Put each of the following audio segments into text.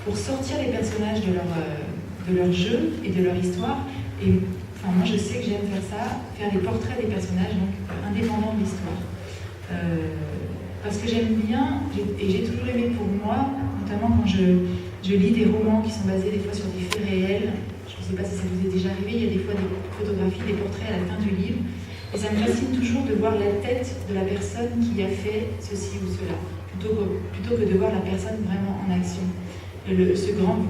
pour sortir les personnages de leur jeu et de leur histoire. Et enfin, moi, je sais que j'aime faire ça, faire des portraits des personnages, donc indépendants de l'histoire. Parce que j'aime bien, et j'ai toujours aimé pour moi, notamment quand je lis des romans qui sont basés des fois sur des faits réels. Je ne sais pas si ça vous est déjà arrivé, il y a des fois des photographies, des portraits à la fin du livre. Et ça me fascine toujours de voir la tête de la personne qui a fait ceci ou cela, plutôt que de voir la personne vraiment en action.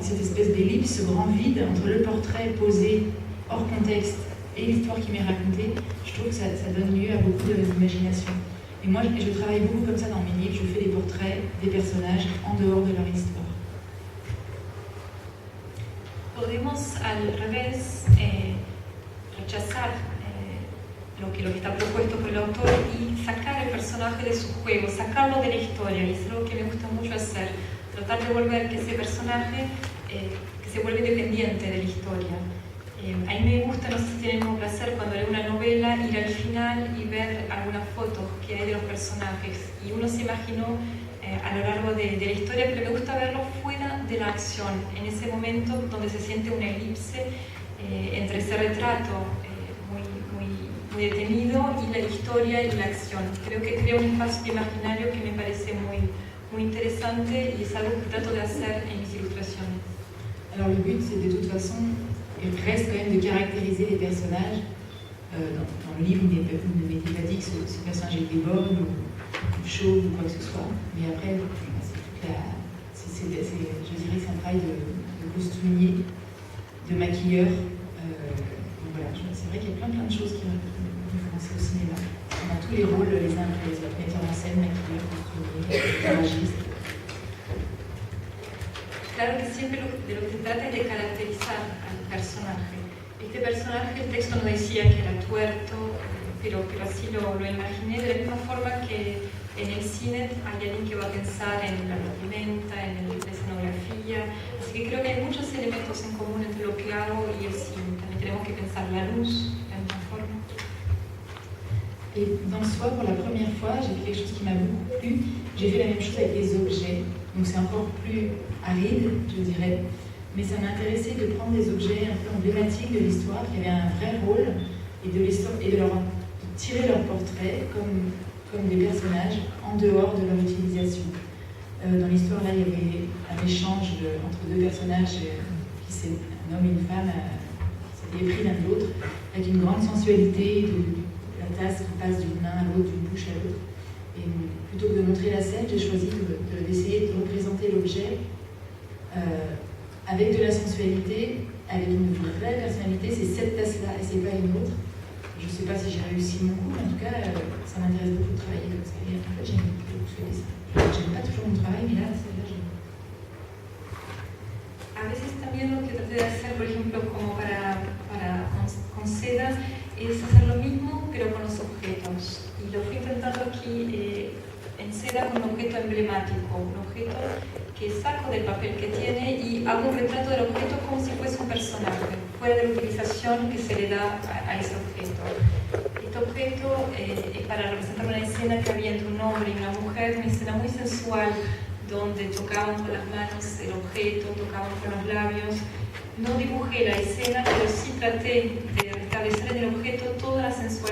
Cette espèce d'ellipse, ce grand vide entre le portrait posé hors contexte et l'histoire qui m'est racontée, je trouve que ça donne lieu à beaucoup d'imagination. Et moi, je travaille beaucoup comme ça dans mes livres, je fais des portraits des personnages en dehors de leur histoire. Podemos al revés rechazar lo que está propuesto por el autor y sacar el personaje de su juego, sacarlo de la historia, y es algo que me gusta mucho hacer, tratar de volver que ese personaje que se vuelve dependiente de la historia. A mí me gusta, no sé si tienen el mismo placer cuando leo una novela, ir al final y ver algunas fotos que hay de los personajes, y uno se imaginó a lo largo de la historia, pero me gusta verlo fuera de la acción, en ese momento donde se siente una elipse entre ese retrato muy detenido y la historia y la acción. Creo que crea un espacio imaginario que me parece muy interesante, y es algo que trato de hacer en mis ilustraciones. Alors le but, c'est de toute façon, il reste quand même de caractériser les personnages. Dans le livre, il ne m'était pas dit que ce personnage était bonne ou chauve ou quoi que ce soit. Mais après, je dirais que c'est un travail de costumier, de maquilleur. Donc voilà, c'est vrai qu'il y a plein de choses qui me font penser au cinéma. On a tous les rôles les uns après les autres, metteur en scène, maquilleur, costumier, garagiste. Claro que siempre de lo que se trata es de caracterizar al personaje. Este personaje, el texto no decía que era tuerto, pero así lo imaginé, de la misma forma que en el cine hay alguien que va a pensar en la vestimenta, en la escenografía, así que creo que hay muchos elementos en común entre lo que hago y el cine. También tenemos que pensar la luz de la misma forma. Et dans Soi, pour la première fois, j'ai fait quelque chose qui m'a beaucoup plu. J'ai fait la même chose avec les objets, donc c'est encore plus aride, je dirais. Mais ça m'a intéressé de prendre des objets un peu emblématiques de l'histoire, qui avaient un vrai rôle, et de tirer leur portrait comme des personnages en dehors de leur utilisation. Dans l'histoire, là, il y avait un échange entre deux personnages, un homme et une femme, qui s'étaient épris l'un de l'autre, avec une grande sensualité, la tasse qui passe d'une main à l'autre, d'une bouche à l'autre. Et plutôt que de montrer la scène, j'ai choisi d'essayer de représenter l'objet avec de la sensualité, avec une vraie personnalité. C'est cette tasse-là et c'est pas une autre. Je ne sais pas si j'ai réussi mon coup, mais en tout cas, ça m'intéresse beaucoup de travailler comme ça. Et en fait, j'aime beaucoup faire ça. J'aime pas toujours mon travail, mais là, celle-là, j'aime. A veces también lo que traté de hacer, por ejemplo, como con seda, es hacer lo mismo, pero con los objetos. Y lo fui intentando aquí en seda con un objeto emblemático, un objeto que saco del papel que tiene y hago un retrato del objeto como si fuese un personaje, fuera de la utilización que se le da a ese objeto. Este objeto es para representar una escena que había entre un hombre y una mujer, una escena muy sensual, donde tocaban con las manos el objeto, tocaban con los labios. No dibujé la escena, pero sí traté de restablecer en el objeto toda la sensualidad.